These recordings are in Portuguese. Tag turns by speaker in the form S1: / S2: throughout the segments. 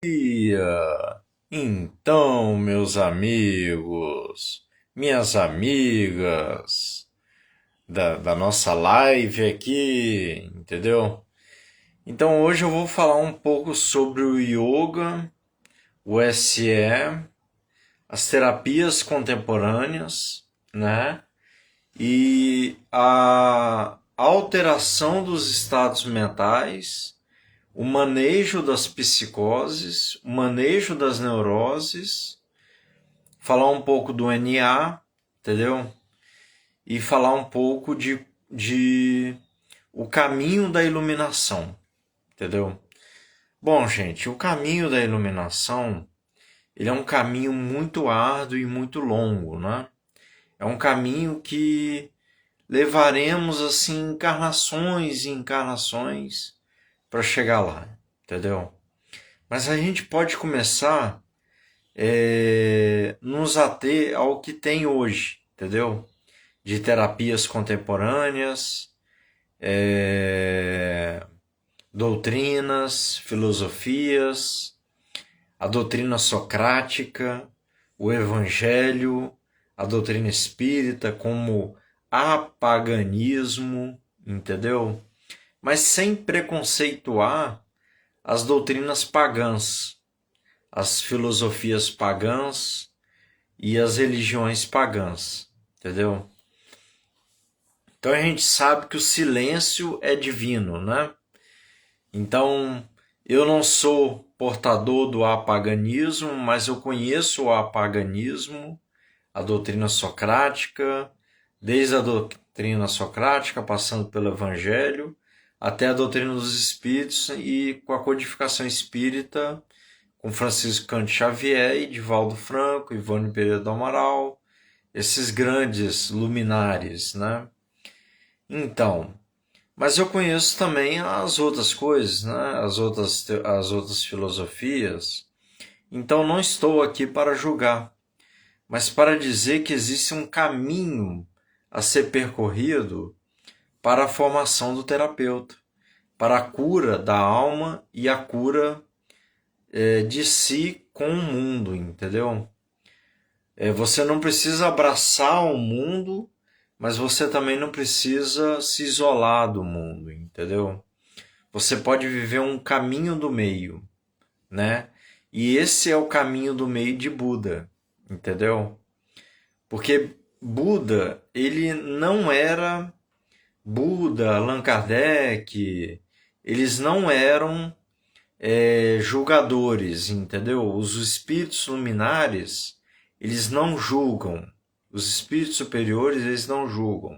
S1: Dia. Então, meus amigos, minhas amigas da nossa live aqui, entendeu? Então, hoje eu vou falar um pouco sobre o yoga, o SE, as terapias contemporâneas, né? E a alteração dos estados mentais, o manejo das psicoses, o manejo das neuroses, falar um pouco do NA, entendeu? E falar um pouco de o caminho da iluminação, entendeu? Bom, gente, o caminho da iluminação, ele é um caminho muito árduo e muito longo, né? É um caminho que levaremos assim encarnações e encarnações para chegar lá, entendeu? Mas a gente pode começar nos ater ao que tem hoje, entendeu? De terapias contemporâneas, doutrinas, filosofias, a doutrina socrática, o evangelho, a doutrina espírita como apaganismo, entendeu? Mas sem preconceituar as doutrinas pagãs, as filosofias pagãs e as religiões pagãs, entendeu? Então a gente sabe que o silêncio é divino, né? Então eu não sou portador do apaganismo, mas eu conheço o apaganismo, a doutrina socrática, desde a doutrina socrática, passando pelo Evangelho, até a doutrina dos Espíritos e com a codificação espírita, com Francisco Cândido Xavier, Edivaldo Franco, Ivone Pereira do Amaral, esses grandes luminares, né? Então, mas eu conheço também as outras coisas, né? As outras filosofias. Então não estou aqui para julgar, mas para dizer que existe um caminho a ser percorrido para a formação do terapeuta, para a cura da alma e a cura de si com o mundo, entendeu? Você não precisa abraçar o mundo, mas você também não precisa se isolar do mundo, entendeu? Você pode viver um caminho do meio, né? E esse é o caminho do meio de Buda, entendeu? Porque Buda, ele não era Buda, Allan Kardec, eles não eram julgadores, entendeu? Os espíritos luminares, eles não julgam. Os espíritos superiores, eles não julgam.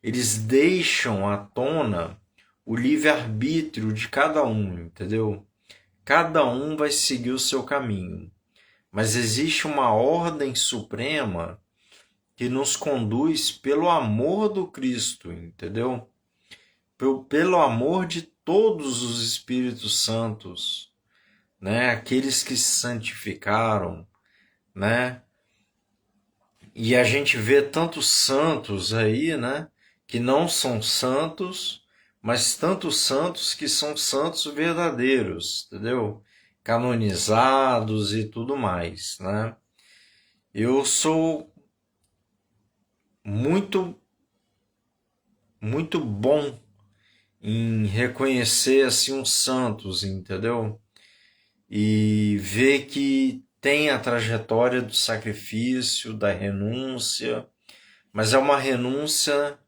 S1: Eles deixam à tona o livre-arbítrio de cada um, entendeu? Cada um vai seguir o seu caminho. Mas existe uma ordem suprema que nos conduz pelo amor do Cristo, entendeu? Pelo amor de todos os Espíritos Santos, né? Aqueles que se santificaram, né? E a gente vê tantos santos aí, né? Que não são santos, mas tantos santos que são santos verdadeiros, entendeu? Canonizados e tudo mais, né? Eu sou muito, muito bom em reconhecer assim uns santos, entendeu? E ver que tem a trajetória do sacrifício, da renúncia, mas é uma renúncia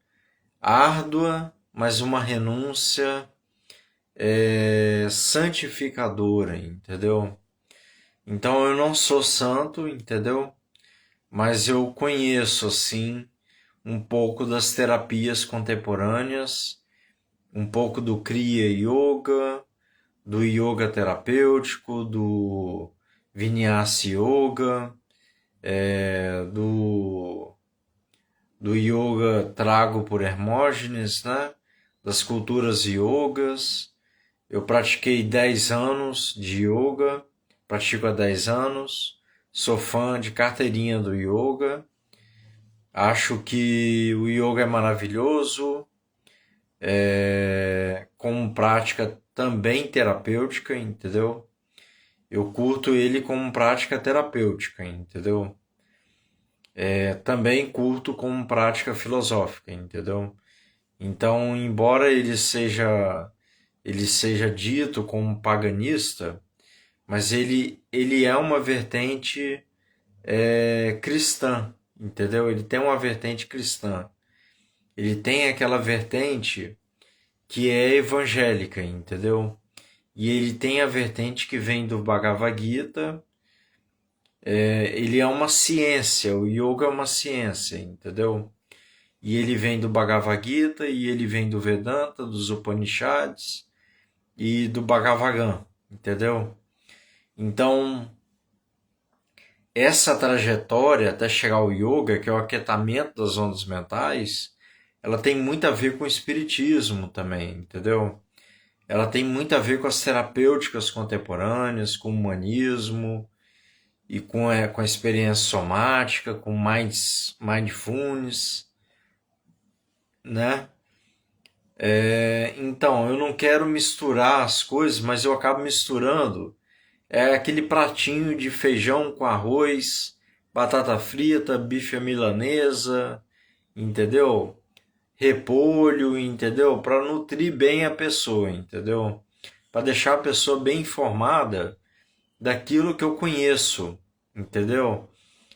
S1: árdua, mas uma renúncia santificadora, entendeu? Então eu não sou santo, entendeu? Mas eu conheço assim um pouco das terapias contemporâneas, um pouco do Kriya Yoga, do yoga terapêutico, do Vinyasa Yoga, do yoga trago por Hermógenes, né? Das culturas yogas. Eu pratiquei 10 anos de yoga, pratico há 10 anos, sou fã de carteirinha do yoga, acho que o yoga é maravilhoso, como prática também terapêutica, entendeu? Eu curto ele como prática terapêutica, entendeu? Também curto como prática filosófica, entendeu? Então, embora ele seja dito como paganista, mas ele é uma vertente cristã, entendeu? Ele tem uma vertente cristã. Ele tem aquela vertente que é evangélica, entendeu? E ele tem a vertente que vem do Bhagavad Gita. Ele é uma ciência, o yoga é uma ciência, entendeu? E ele vem do Bhagavad Gita, e ele vem do Vedanta, dos Upanishads e do Bhagavatam, entendeu? Então, essa trajetória até chegar ao yoga, que é o aquietamento das ondas mentais, ela tem muito a ver com o espiritismo também, entendeu? Ela tem muito a ver com as terapêuticas contemporâneas, com o humanismo e com a experiência somática, com mindfulness, né? Então, eu não quero misturar as coisas, mas eu acabo misturando. É aquele pratinho de feijão com arroz, batata frita, bife à milanesa, entendeu? Repolho, entendeu? Para nutrir bem a pessoa, entendeu? Para deixar a pessoa bem informada daquilo que eu conheço, entendeu?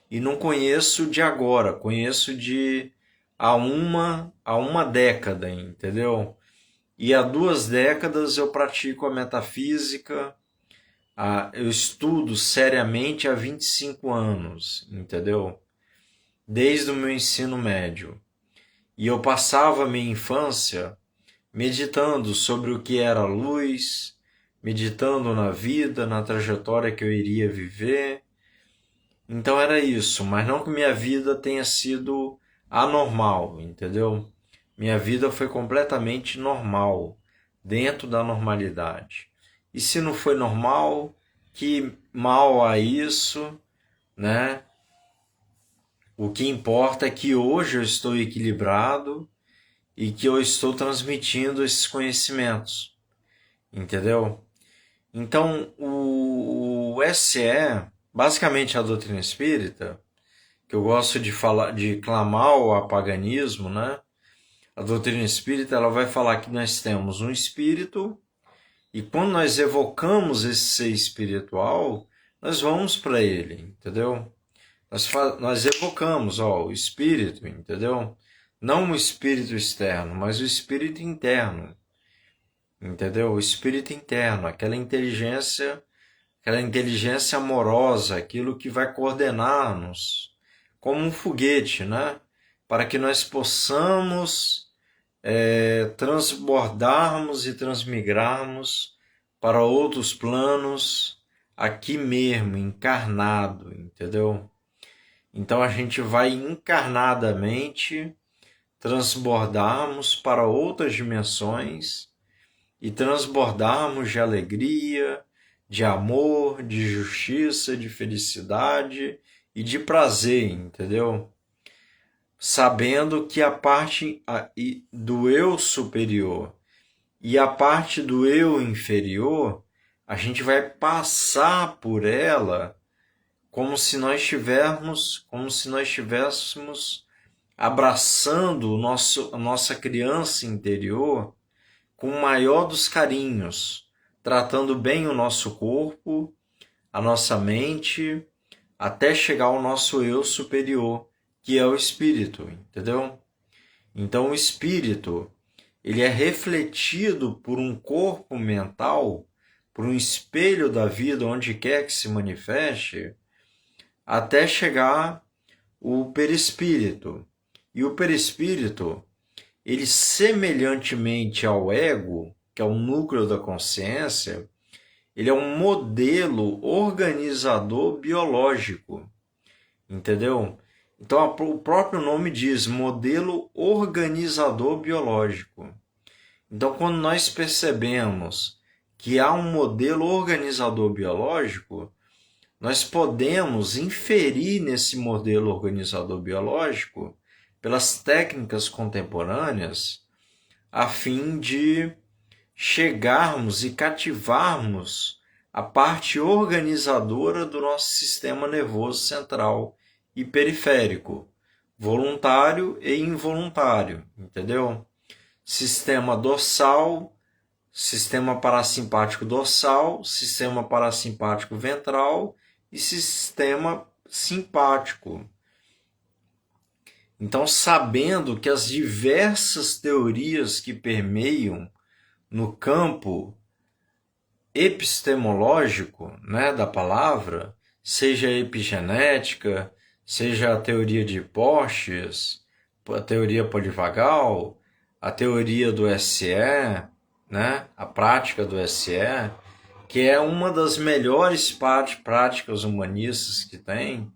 S1: E não conheço de agora, conheço de há uma década, entendeu? E há 2 décadas eu pratico a metafísica, eu estudo seriamente há 25 anos, entendeu? Desde o meu ensino médio. E eu passava a minha infância meditando sobre o que era luz, meditando na vida, na trajetória que eu iria viver. Então era isso, mas não que minha vida tenha sido anormal, entendeu? Minha vida foi completamente normal, dentro da normalidade. E se não foi normal, que mal a isso, né? O que importa é que hoje eu estou equilibrado e que eu estou transmitindo esses conhecimentos, entendeu? Então, o SE, basicamente a doutrina espírita, que eu gosto de falar, de clamar o apaganismo, né? A doutrina espírita, ela vai falar que nós temos um espírito e quando nós evocamos esse ser espiritual, nós vamos para ele, entendeu? Nós evocamos, o espírito, entendeu? Não o espírito externo, mas o espírito interno, entendeu? O espírito interno, aquela inteligência amorosa, aquilo que vai coordenar-nos, como um foguete, né? Para que nós possamos transbordarmos e transmigrarmos para outros planos aqui mesmo, encarnado, entendeu? Então a gente vai encarnadamente transbordarmos para outras dimensões e transbordarmos de alegria, de amor, de justiça, de felicidade e de prazer, entendeu? Sabendo que a parte do eu superior e a parte do eu inferior, a gente vai passar por ela como se nós estivéssemos abraçando a nossa criança interior com o maior dos carinhos, tratando bem o nosso corpo, a nossa mente, até chegar ao nosso eu superior, que é o espírito, entendeu? Então o espírito, ele é refletido por um corpo mental, por um espelho da vida, onde quer que se manifeste, até chegar o perispírito. E o perispírito, ele semelhantemente ao ego, que é o núcleo da consciência, ele é um modelo organizador biológico, entendeu? Então o próprio nome diz modelo organizador biológico. Então quando nós percebemos que há um modelo organizador biológico, nós podemos inferir nesse modelo organizador biológico pelas técnicas contemporâneas a fim de chegarmos e cativarmos a parte organizadora do nosso sistema nervoso central e periférico, voluntário e involuntário, entendeu? Sistema dorsal, sistema parasimpático dorsal, sistema parasimpático ventral e sistema simpático. Então, sabendo que as diversas teorias que permeiam no campo epistemológico, né, da palavra, seja a epigenética, seja a teoria de Hipósteses, a teoria polivagal, a teoria do SE, né, a prática do SE, que é uma das melhores práticas humanistas que tem,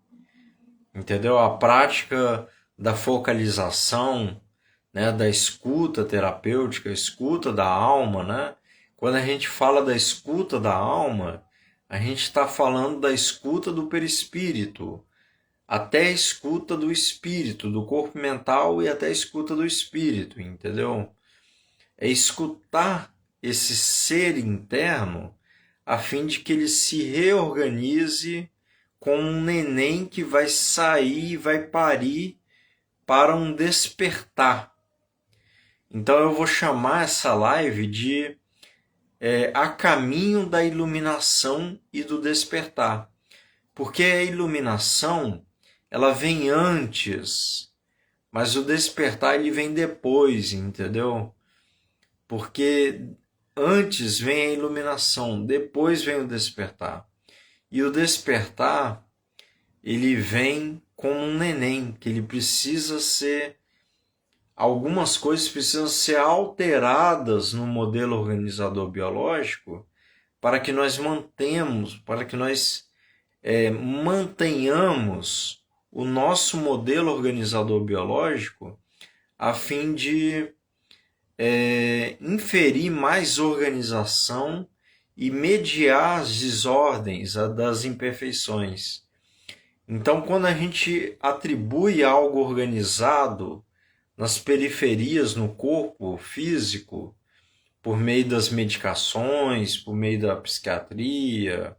S1: entendeu? A prática da focalização, né, da escuta terapêutica, a escuta da alma, né? Quando a gente fala da escuta da alma, a gente está falando da escuta do perispírito, até a escuta do espírito, do corpo mental e até a escuta do espírito, entendeu? É escutar esse ser interno a fim de que ele se reorganize como um neném que vai sair e vai parir para um despertar. Então eu vou chamar essa live de A Caminho da Iluminação e do Despertar. Porque a iluminação, ela vem antes, mas o despertar ele vem depois, entendeu? Porque antes vem a iluminação, depois vem o despertar. E o despertar, ele vem como um neném, que ele precisa ser... Algumas coisas precisam ser alteradas no modelo organizador biológico para que nós mantenhamos o nosso modelo organizador biológico a fim de inferir mais organização e mediar as desordens das imperfeições. Então, quando a gente atribui algo organizado nas periferias no corpo físico, por meio das medicações, por meio da psiquiatria,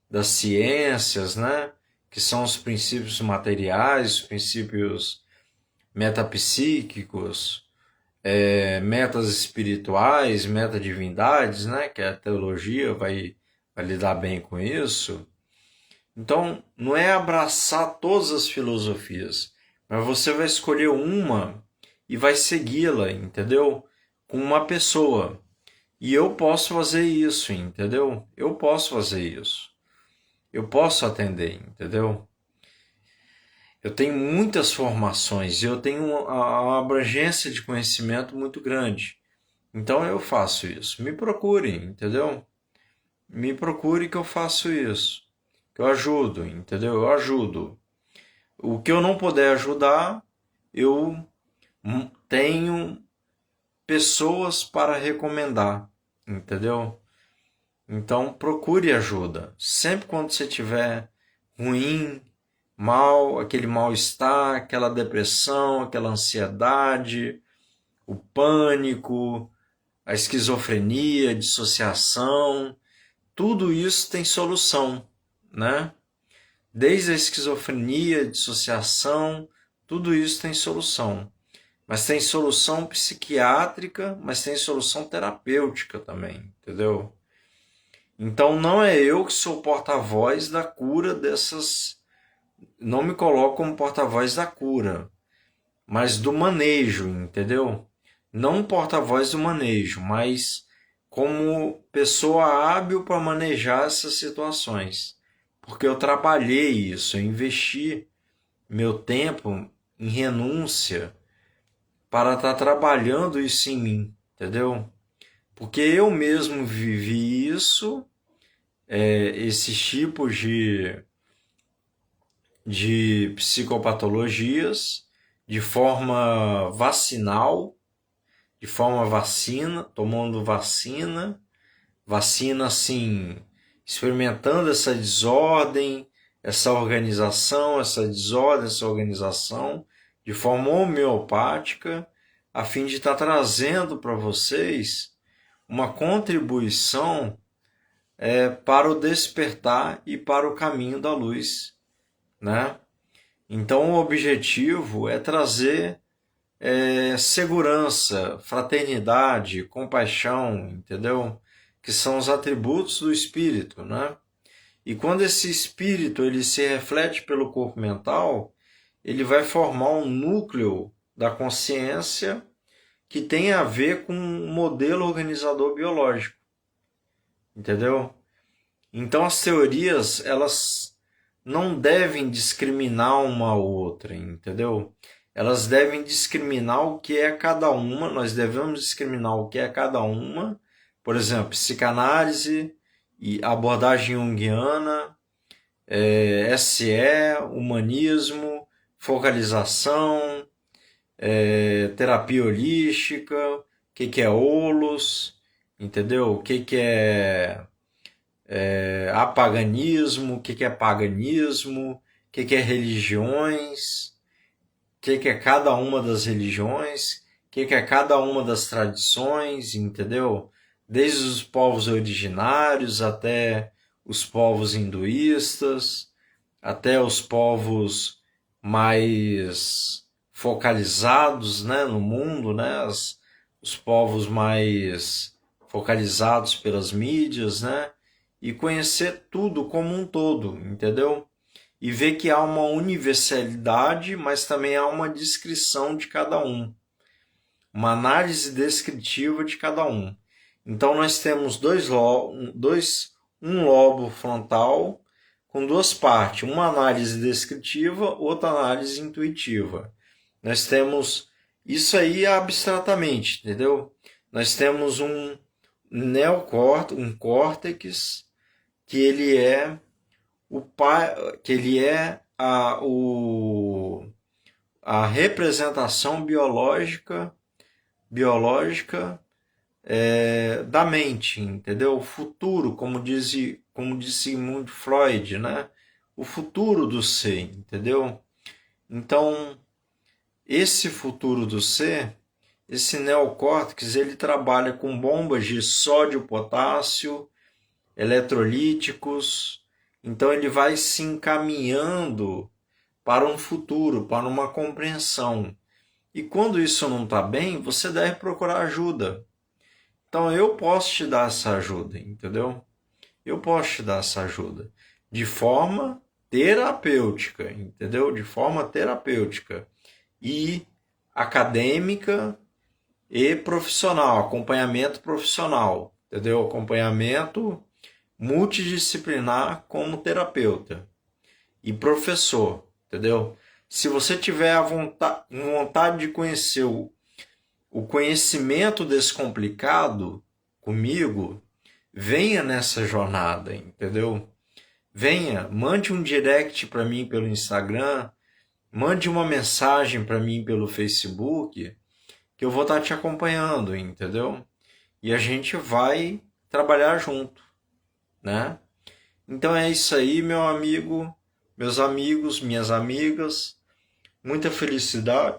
S1: das ciências, né? Que são os princípios materiais, os princípios metapsíquicos, metas espirituais, metadivindades, né? Que a teologia vai lidar bem com isso. Então, não é abraçar todas as filosofias, mas você vai escolher uma e vai segui-la, entendeu? Com uma pessoa. E eu posso fazer isso, entendeu? Eu posso fazer isso. Eu posso atender, entendeu? Eu tenho muitas formações e eu tenho uma abrangência de conhecimento muito grande. Então eu faço isso. Me procure, entendeu? Me procure que eu faço isso. Que eu ajudo, entendeu? Eu ajudo. O que eu não puder ajudar, eu tenho pessoas para recomendar, entendeu? Então procure ajuda. Sempre quando você estiver ruim, mal, aquele mal-estar, aquela depressão, aquela ansiedade, o pânico, a esquizofrenia, a dissociação, tudo isso tem solução, né? Desde a esquizofrenia, a dissociação, tudo isso tem solução. Mas tem solução psiquiátrica, mas tem solução terapêutica também, entendeu? Então não é eu que sou porta-voz da cura dessas... Não me coloco como porta-voz da cura, mas do manejo, entendeu? Não porta-voz do manejo, mas como pessoa hábil para manejar essas situações. Porque eu trabalhei isso, eu investi meu tempo em renúncia para estar trabalhando isso em mim, entendeu? Porque eu mesmo vivi isso, esses tipos de psicopatologias, de forma vacinal, de forma vacina, tomando vacina assim, experimentando essa desordem, essa organização, essa desordem, essa organização, de forma homeopática, a fim de estar trazendo para vocês uma contribuição para o despertar e para o caminho da luz, né? Então o objetivo é trazer segurança, fraternidade, compaixão, entendeu? Que são os atributos do espírito, né? E quando esse espírito ele se reflete pelo corpo mental, ele vai formar um núcleo da consciência que tem a ver com um modelo organizador biológico, entendeu? Então as teorias, elas não devem discriminar uma a outra, entendeu? Elas devem discriminar o que é cada uma, nós devemos discriminar o que é cada uma, por exemplo, psicanálise e abordagem junguiana, SE, humanismo, focalização, terapia holística, o que é holos, entendeu? O que é apaganismo, o que é paganismo, o que é religiões, o que é cada uma das religiões, o que é cada uma das tradições, entendeu? Desde os povos originários até os povos hinduístas, até os povos mais focalizados, né, no mundo, né, os povos mais focalizados pelas mídias, né, e conhecer tudo como um todo, entendeu? E ver que há uma universalidade, mas também há uma descrição de cada um, uma análise descritiva de cada um. Então nós temos um lobo frontal com duas partes, uma análise descritiva, outra análise intuitiva. Nós temos isso aí abstratamente, entendeu? Nós temos um neocórtex, um córtex, que ele é a representação biológica da mente, entendeu? O futuro, como disse Sigmund Freud, né? O futuro do ser, entendeu? Então, esse futuro do ser, esse neocórtex, ele trabalha com bombas de sódio, potássio, eletrolíticos. Então ele vai se encaminhando para um futuro, para uma compreensão. E quando isso não está bem, você deve procurar ajuda. Então eu posso te dar essa ajuda, entendeu? Eu posso te dar essa ajuda de forma terapêutica, entendeu? De forma terapêutica e acadêmica e profissional, acompanhamento profissional, entendeu? Acompanhamento multidisciplinar como terapeuta e professor, entendeu? Se você tiver a vontade de conhecer o conhecimento descomplicado comigo, venha nessa jornada, entendeu? Venha, mande um direct para mim pelo Instagram, mande uma mensagem para mim pelo Facebook, que eu vou estar te acompanhando, entendeu? E a gente vai trabalhar junto, né? Então é isso aí, meu amigo, meus amigos, minhas amigas. Muita felicidade,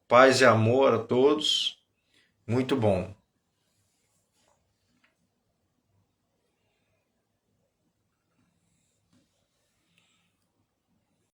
S1: paz e amor a todos. Muito bom.